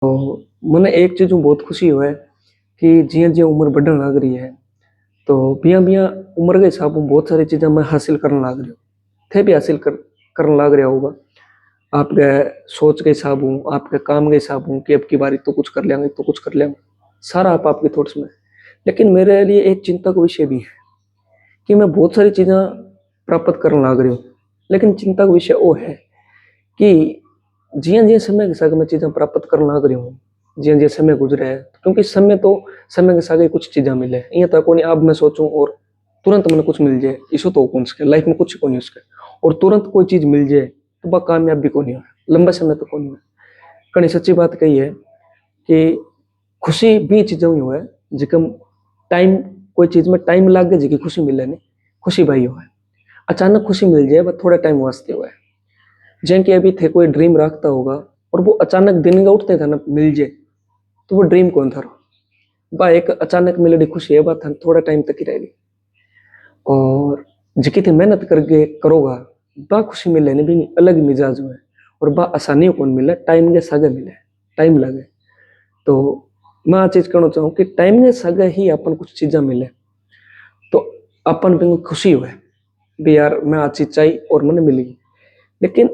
तो मने एक चीज़ में बहुत खुशी होवे कि जियां-जियां उम्र बढ़न लाग रही है, तो बियां-बियां उम्र के हिसाब उ बहुत सारी चीज़ां मैं हासिल करन लाग रह्यो। थे भी हासिल करन लाग रह्या होगा। आपके सोच के हिसाब उ, आपके काम के हिसाब उ कि अब की बारी तो कुछ कर लेंगे, तो कुछ कर लेंगे। सारा आप आपके थॉट्स में। लेकिन मेरे लिए एक चिंता का विषय भी है कि मैं बहुत सारी चीज़ां प्राप्त करन लाग रह्यो। लेकिन चिंता का विषय ओ है कि जियां-जियां समय के साथ मैं चीज़ां प्राप्त करन लाग रह्यो हूँ, जियां-जियां समय गुजरे है, क्योंकि समय के साथ कुछ चीज़ां मिले। इयां तो कोनी अब मैं सोचूं और तुरंत मने कुछ मिल जाए, इसे तो हो कौन सके, लाइफ में कुछ कोनी हो सके। और तुरंत कोई चीज़ मिल जाए, तो बा कामयाब भी कोनी होवे, लंबा समय तक कोनी होवे। घणी सच्ची बात कही है कि खुशी बी चीज़ों में होवे जिकम टाइम कोई चीज़ में टाइम लागे जिकी खुशी मिले नी, खुशी बाई होवे। अचानक खुशी मिल जाए बा थोड़े टाइम वास्ते होवे। जें कि अभी थे कोई ड्रीम रखता होगा और वो अचानक दिन का उठते था ना मिल जाए, तो वो ड्रीम कौन थारो। बा एक अचानक मिलड़ी खुशी है, बा थोड़ा टाइम तक ही रहेगी। और जिकी थी मेहनत करके करोगा, बा खुशी मिले नहीं भी अलग ही मिजाज में। और बा आसानी कौन मिले, टाइम के सागे मिले, टाइम लगे। तो मैं आ चीज कहना चाहूँ कि टाइम के सागे ही अपन कुछ चीजें मिले, तो अपन भी खुशी हुए भी यार मैं आ चीज चाहिए और मैंने मिली। लेकिन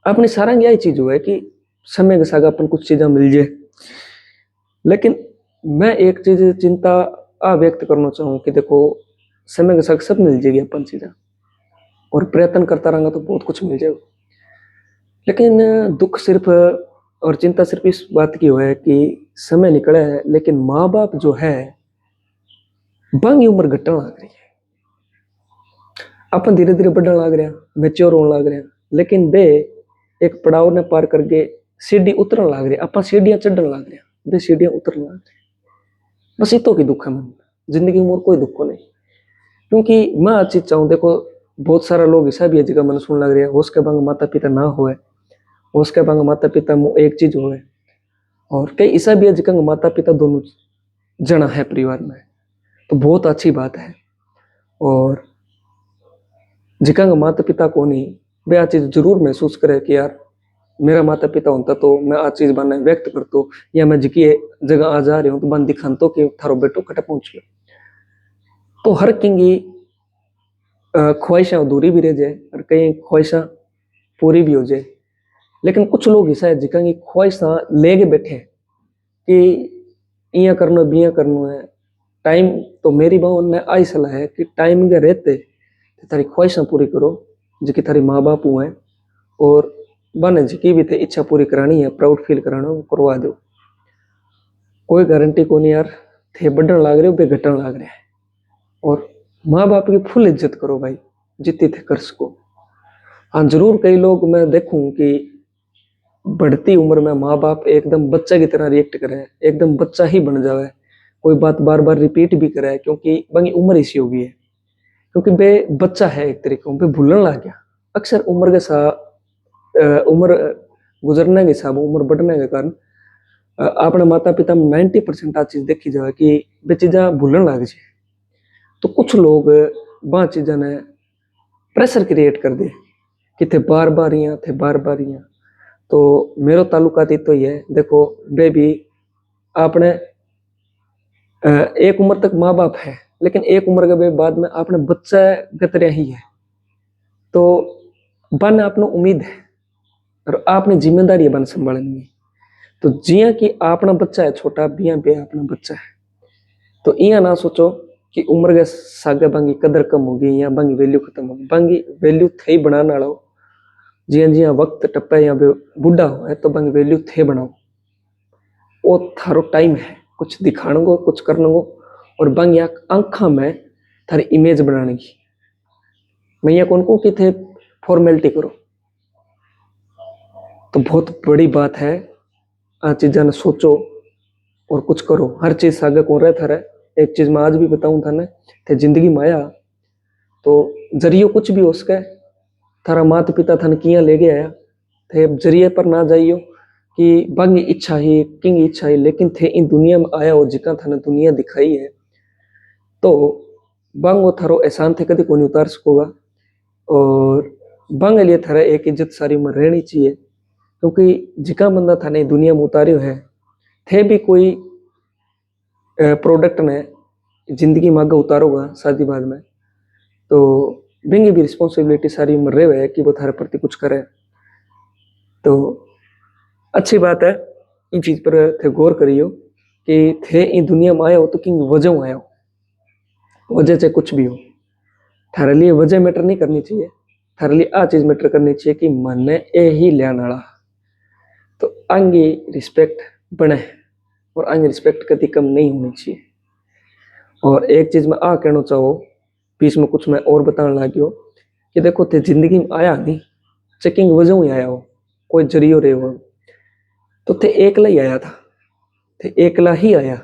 अपनी सारंग यही चीज हुआ है कि समय के साथ अपन कुछ चीजें मिल जाए। लेकिन मैं एक चीज चिंता आ व्यक्त करना चाहूँ कि देखो समय के साथ सब मिल जाएगी अपन चीजें, और प्रयत्न करता रहूंगा तो बहुत कुछ मिल जाएगा। लेकिन दुख सिर्फ और चिंता सिर्फ इस बात की हुआ है कि समय निकले है, लेकिन माँ बाप जो है बंगी उम्र घटन लग रही है। अपन धीरे धीरे बढ़ने लग रहे हैं, मेच्योर होने लग रहे हैं, लेकिन बे एक पड़ाव ने पार करके सीढ़ी उतरन लग रही है। अपन सीढ़ियां चढ़न लग रहे हैं, बे सीढ़ियां उतरन लग रही है। बस इतो की दुख है मन, जिंदगी में और कोई दुख को नहीं। क्योंकि मैं आज चीज चाहूँ, देखो बहुत सारा लोग ऐसा भी है जिसका मन सुन लग रहा है, उसके बंग माता पिता ना होए, उसके बंग माता पिता एक चीज होए, और कई ऐसा भी है जिसका माता पिता दोनों जना है परिवार में, तो बहुत अच्छी बात है। और जिका माता पिता को नहीं, वे आ चीज जरूर महसूस करे कि यार मेरा माता पिता होता तो मैं आ चीज बने व्यक्त करतो, या मैं जिकी जगह आ जा रही हूँ तो बन दिखातो कि थारो बेटो कटे पहुंच गयो। तो हर किंगी ख्वाहिशा अधूरी भी रह जाए और कई ख्वाहिशा पूरी भी हो जाए। लेकिन कुछ लोग ऐसा है जिका की ख्वाहिशा लेके बैठे कि इया करना बिया करना है। टाइम तो मेरी बात ने आई सलाह है कि टाइम के रहते थारी ख्वाहिशा पूरी करो, जिकी थारी माँ बाप हुए, और बने जिकी भी थे इच्छा पूरी करानी है, प्राउड फील कराना है, करवा दो। कोई गारंटी को नहीं यार, थे बढ़न लाग रहे हो बे घटन लाग रहे हैं। और माँ बाप की फुल इज्जत करो भाई, जितनी थे कर सको। हाँ जरूर कई लोग मैं देखूं कि बढ़ती उम्र में माँ बाप एकदम बच्चा की तरह रिएक्ट करे, एकदम बच्चा ही बन जावे, कोई बात बार बार रिपीट भी करे, क्योंकि बंगी उम्र इसी होगी है। क्योंकि बे बच्चा है एक तरीके बे भूलन लग गया। अक्सर उम्र के साथ उम्र गुजरने के हिसाब उम्र बढ़ने के कारण अपने माता पिता में 90% आ चीज देखी जाए कि वे चीजा भूलन लग जाए। तो कुछ लोग वह चीजा ने प्रेशर क्रिएट कर दे कि थे बार बार यहाँ, थे बार बार यहाँ। तो मेरो ताल्लुका तो ये है, देखो वे भी आपने एक उम्र तक माँ बाप है, लेकिन एक उम्र के बाद में आपने बच्चा गतरिया ही है। तो बन आपने उम्मीद है और आपने जिम्मेदारी है बन संभालनी है। तो जिया कि अपना बच्चा है छोटा, बिया बे अपना बच्चा है। तो इया ना सोचो कि उम्र के सागे बंगी कदर कम होगी या बंगी वैल्यू खत्म होगी। बंगी वैल्यू थे बनाने वाला हो, जिया जिया वक्त टप्पे या बुढ़ा हो है तो बंगी वैल्यू थे बनाओ। वो थारो टाइम है कुछ दिखाने को, कुछ करने को, और बंगी आंखा में थारी इमेज बनाने की। मैं ये कौन को कि थे फॉर्मेलिटी करो, तो बहुत बड़ी बात है। आ चीजा ने सोचो और कुछ करो। हर चीज सागे कौन रहे थारे। एक चीज मैं आज भी बताऊं थाने, थे जिंदगी में आया तो जरियो कुछ भी हो सके, थारा माता पिता थाने किया ले गया थे जरिए पर ना जाइयो कि बंगी इच्छा ही किंग इच्छा ही, लेकिन थे इन दुनिया में आया हो जिका थाने दुनिया दिखाई है, तो बंग वो थारो एहसान थे कभी कोई उतार सकोगा। और बंग लिए थारा एक इज्जत सारी उम्र रहनी चाहिए। क्योंकि जिका बंदा थाने दुनिया में उतारियो है थे भी कोई प्रोडक्ट ने जिंदगी में आगे उतारोगा शादी बाद में, तो बिंगी भी रिस्पॉन्सिबिलिटी सारी उम्र रहे है कि वो थारे प्रति कुछ करे। तो अच्छी बात है, इन चीज पर थे गौर करियो कि थे इन दुनिया में आया हो तो कि वजह आया हो, वजह चाहे कुछ भी हो, थारे लिए वजह मैटर नहीं करनी चाहिए, थारे लिए आ चीज मैटर करनी चाहिए कि मन ए ही लियान वाला, तो आगे रिस्पेक्ट बने और आगे रिस्पेक्ट कभी कम नहीं होनी चाहिए। और एक चीज मैं आ कहना चाहो, बीच में कुछ मैं और बताने लगियो कि देखो थे जिंदगी में आया नहीं चेकिंग वजह ही आया हो, कोई जरियो रहे हो, तो थे एकला ही आया था, थे एकला ही आया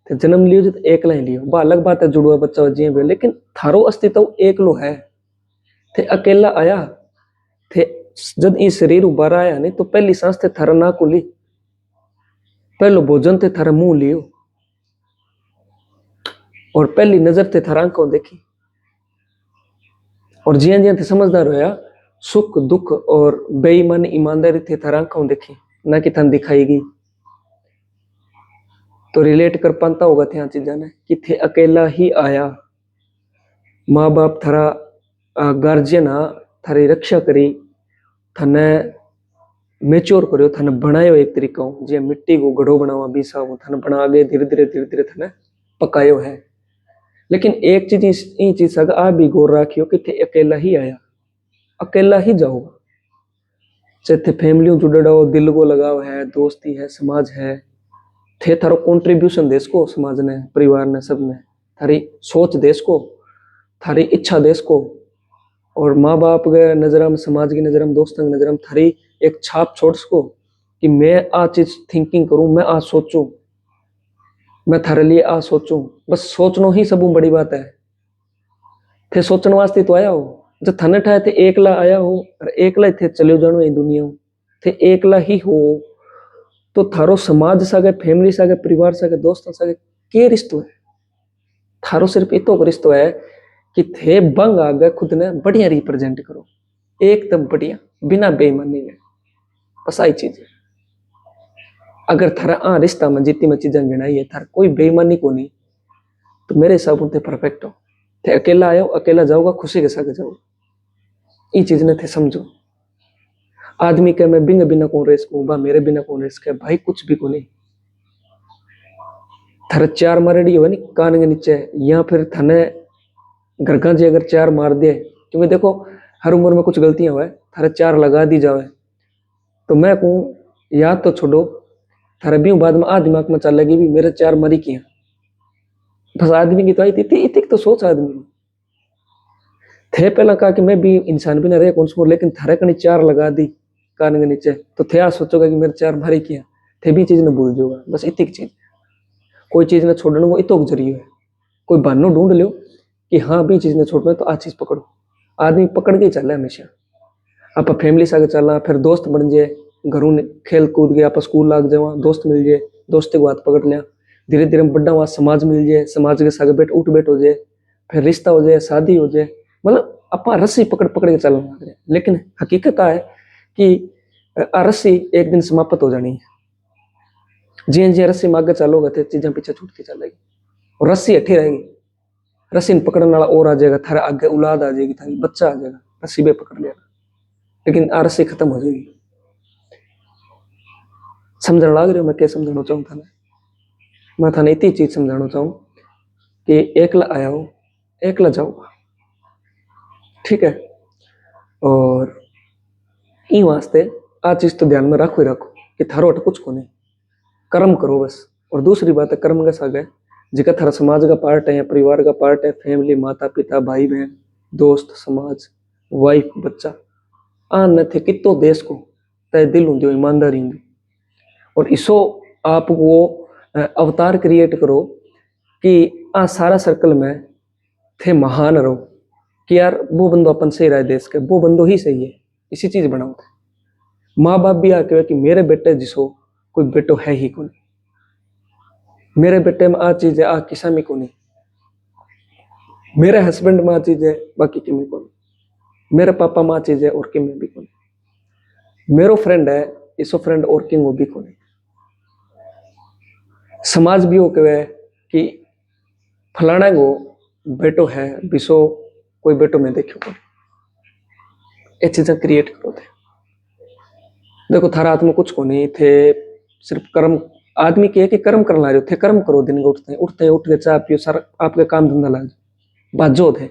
थे, जन्म लियो तो एकला ही लियो, बा अलग बात है जुड़वा बच्चा जिये भी, लेकिन थारो अस्तित्व एकलो है, थे अकेला आया थे। जब ये शरीर उबारा आया नहीं तो पहली सांस थे थारा ना को ली, पहलो भोजन थे थारा मुंह लियो, और पहली नजर थे थारा आंखों देखी, और जिया जिया थे समझदार होया, सुख दुख और बेईमानी ईमानदारी थे थारा आंखों देखी, ना कि थान दिखाएगी। तो रिलेट कर पाता होगा थे चीजा ने कि थे अकेला ही आया, माँ बाप थारा गार्जियन थारी रक्षा करी, थाने मेच्योर करो, थाने बनायो एक तरीका जे मिट्टी को घड़ो बनावा बीसा हो, थाने बना गए धीरे धीरे थाने पकायो है। लेकिन एक चीज ई चीज सग आ भी गौर राखियो कि थे अकेला ही आया, अकेला ही जाओगा, चाहे थे फैमिली जुड़े हो, दिल को लगाव है, दोस्ती है, समाज है, थे थारो कंट्रीब्यूशन देश को, समाज ने, परिवार ने, सब ने थारी सोच देश को, थारी इच्छा देश को, और माँ बाप के नजर में, समाज की नजर में, दोस्तों की नजर में थारी एक छाप छोड़ सको कि मैं आ चीज थिंकिंग करूं, मैं आ सोचूं, मैं थारे लिए आ सोचूं, बस सोचना ही सब बड़ी बात है। थे सोचने वास्ते तो आया हो, जब थाने ठाए थे एकला आया हो और एकला थे चले जानो ये दुनिया थे एकला ही हो, तो थारो समाज सागे, फैमिली सागे, परिवार सागे, दोस्तों सागे के रिश्तो है, थारो सिर्फ इतो रिश्तो है कि थे बंग आगे खुद ने बढ़िया रिप्रेजेंट करो, एकदम बढ़िया, बिना बेईमानी में, बस आई चीज है। अगर थारा आ रिश्ता में जितनी में चीजें गिनाई है, थारा कोई बेईमानी को नहीं, तो मेरे हिसाब से परफेक्ट हो। थे अकेला आयो, अकेला जाओगा, खुशी के साथ जाओगा, ये चीज ने थे समझो। आदमी के मैं बिंग बिना कौन रेस को, बा मेरे बिना कौन रेस के, भाई कुछ भी को नहीं। थारे चार मारेडी हो नहीं कान के नीचे, या फिर थाने घर जी अगर चार मार दे, क्योंकि देखो हर उम्र में कुछ गलतियां हुए, थारे चार लगा दी जावे, तो मैं कहूँ याद तो छोड़ो, थारे भी बाद में आ दिमाग में चल लगी भी मेरे चार मरी किया, बस आदमी की तो आई थी इतनी तो सोच आदमी थे पहला कहा कि मैं भी इंसान भी ना रहे कौन सो, लेकिन थारे कनी चार लगा दी कान के नीचे, तो थे सोचोगा कि मेरे चार मारी किया, थे भी चीज ने भूल जाओगा, बस इतनी चीज, कोई चीज ने छोड़ने वो इतो जरिए है, कोई बहानो ढूंढ लो कि हाँ भी चीज ने छोड़ना तो आ चीज पकड़ो, आदमी पकड़ के ही चल रहा है हमेशा। आप फैमिली से आगे चलना, फिर दोस्त बन जाए, घरों खेल कूद गए, आप स्कूल लाग जाओ, दोस्त मिल जाए, दोस्ती को हाथ पकड़ लिया, धीरे धीरे बड़ा वहां समाज मिल जाए, समाज के सागे बैठ उठ बैठ हो जाए, फिर रिश्ता हो जाए, शादी हो जाए, मतलब आप रस्सी पकड़ पकड़ के चलना लग रहे। लेकिन हकीकत है कि रस्सी एक दिन समाप्त हो जानी है, जिये जिये रस्सी में आगे चलोगे तो चीजें पीछे छूटती चलेगी, और रस्सी हठी रहेगी, रस्सी पकड़ने वाला और आ जाएगा, थारे आगे औलाद आ जाएगी, थारी बच्चा आ जाएगा, रस्सी बे पकड़ लेगा, लेकिन आ रस्सी खत्म हो जाएगी। समझने लग रहे हो मैं क्या समझाना चाहूँ थाने? मैं थाने इतनी चीज समझाना चाहूँ कि एकला आया हो, एकला जाओ, ठीक है। और ई वास्ते आ चीज तो ध्यान में रखो ही रखो कि थारो अट कुछ को नहीं, कर्म करो बस। और दूसरी बात है कर्म के सागे जिका थारा समाज का पार्ट है या परिवार का पार्ट है, फैमिली, माता पिता, भाई बहन, दोस्त, समाज, वाइफ, बच्चा, आ न थे कितो देश को तय दिल होंगे, ईमानदारी होंगी, और इसो आप वो अवतार क्रिएट करो कि आ सारा सर्कल में थे महान रहो कि यार वो बंदो अपन सही रहा है देश के, वो बंदो ही सही है, इसी चीज बनाओ थे। माँ बाप भी आके कि मेरे बेटे जिसो कोई बेटो है ही कौन, मेरे बेटे में आ चीज है, आ किसा में को नहीं, मेरे हस्बैंड में आ चीज है, बाकी की में को नहीं, मेरे पापा में आ चीज है और कि में भी को नहीं, मेरो फ्रेंड है इसो फ्रेंड और किंग भी को नहीं। समाज भी हो कहे कि फलाना को बेटो है बिसो कोई बेटो में देखो को ये चीजें क्रिएट करो थे। देखो थारा हाथ में कुछ को नहीं थे, सिर्फ कर्म। आदमी के कि कर्म करना रहे थे, कर्म करो। दिन को उठते उठ के चाह पियो, सारा आपके काम धंधा लाग बाजो थे,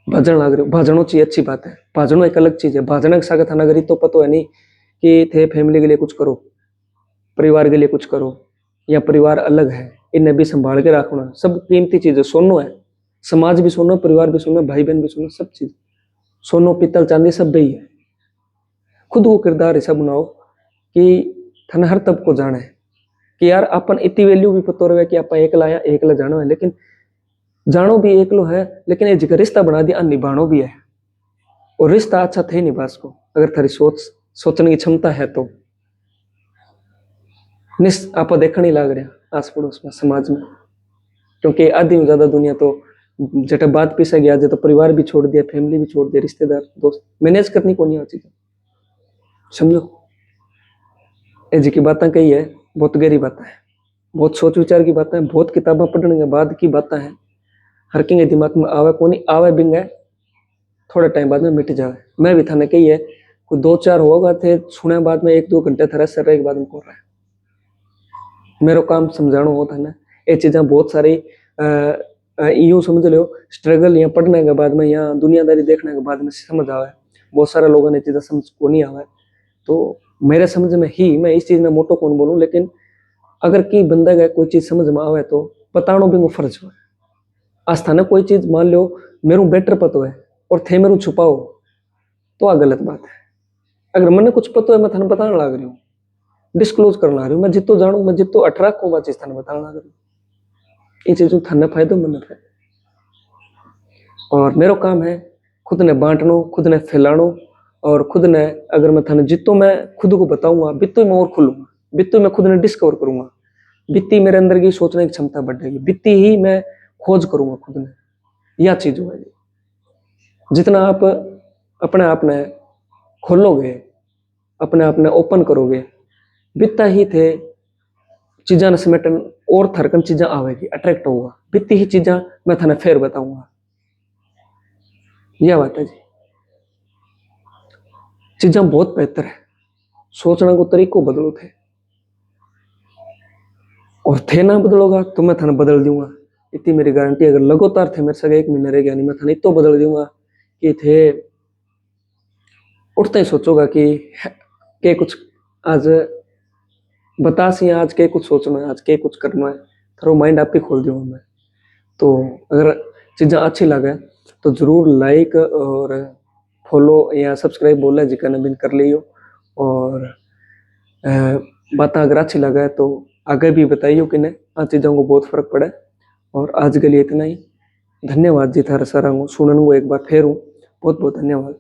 भाजन लाग रहे हो। भाजनो चाहिए, अच्छी बात है। भाजनो एक अलग चीज है। भाजन के साथ नगरी तो पता है नहीं कि थे फैमिली के लिए कुछ करो, परिवार के लिए कुछ करो, या परिवार अलग है इन्हें भी संभाल के रखना। सब कीमती चीज है। सोनो है, समाज भी सोनो, परिवार भी सोनो, भाई बहन भी सोनो, सब चीज सोनो पीतल चांदी सब भी है। खुद को किरदार ऐसा बनाओ कि थने हर तब को जाने कि यार अपन इतनी वैल्यू भी पता रहे कि आप एकला या एकला जानो है, लेकिन जानो भी एकलो है, लेकिन एक रिश्ता बना दिया निभानो भी है। और रिश्ता अच्छा थे निभा सको अगर थारी सोचने की क्षमता है तो। आप देखने लाग रहा आस पड़ोस में, समाज में, क्योंकि आधी ज्यादा दुनिया तो जट बात पीछे गया जो तो परिवार भी छोड़ दिया, फैमिली भी छोड़ दिया, रिश्तेदार दोस्त मैनेज करनी को नहीं आती। समझो ये जी की बातें कही है, बहुत गहरी बातें है, बहुत सोच विचार की बातें हैं, बहुत किताबें पढ़ने के बाद की बातें हैं। हर किंग दिमाग में आवे को नहीं आवे बिंग है, थोड़े टाइम बाद में मिट जावे। मैं भी थाने कही है कोई 2-4 होगा थे सुने बाद में 1-2 घंटे थारा सर एक बाद में कर रहा है। मेरो काम समझाना हो था ना ये चीजें बहुत सारी यूं समझ लो स्ट्रगल या पढ़ने के बाद में या दुनियादारी देखने के बाद में समझ आवे। बहुत सारे लोगों ने चीजें समझ को नहीं आवे, तो मेरे समझ में ही मैं इस चीज में मोटो कौन बोलूं, लेकिन अगर की बंदा का कोई चीज समझ में आवे तो बताना भी वो फर्ज हो। आज थाने कोई चीज मान लो मेरू बेटर पतो है और थे मेरू छुपाओ तो आ गलत बात है। अगर मैंने कुछ पतो है मैं थाने बताने लग रही हूँ, डिस्क्लोज करना रही हूँ, मैं जितो जानू, मैं जितो अट्रैक्ट को चीज थाने बताने लग रही हूँ। ये चीजों थाने फायदो मन है। और मेरो काम है खुद ने बांटनो, खुद ने फैलानो, और खुद ने अगर मैं थाने जितो मैं खुद को बताऊंगा बितो मैं और खुलूंगा, बितो मैं खुद ने डिस्कवर करूंगा, बित्ती मेरे अंदर की सोचने की क्षमता बढ़ेगी, बित्ती ही मैं खोज करूंगा खुद ने। यह चीज है जितना आप अपने आप ने खोलोगे, अपने आप ने ओपन करोगे, बित्ता ही थे चीजा ने समेटन और थरकन चीजा आवेगी, अट्रैक्ट होगा, बित्ती ही चीजा मैं थाने फेर बताऊंगा। यह बात है जी। चीजा बहुत बेहतर है, सोचने को तरीको बदलो थे, और थे ना बदलोगा तो मैं थाने बदल दूंगा, इतनी मेरी गारंटी। अगर लगातार थे मेरे से 1 महीने रह गया नहीं, मैं थाने इतो बदल दूंगा कि थे उठते ही सोचोगा कि कुछ आज बता सी आज के कुछ सोचना है, आज के कुछ करना है, थारो माइंड आप ही खोल दूंगा मैं। तो अगर चीज़ें अच्छी लगे तो जरूर लाइक और फॉलो या सब्सक्राइब बोला जिका ने भी कर लियो, और बातें अगर अच्छी लगे तो आगे भी बताइयो कि ने आ चीज़ों को बहुत फर्क पड़े। और आज के लिए इतना ही। धन्यवाद जी थारा सारा सुनने को एक बार फेर हूँ, बहुत बहुत धन्यवाद।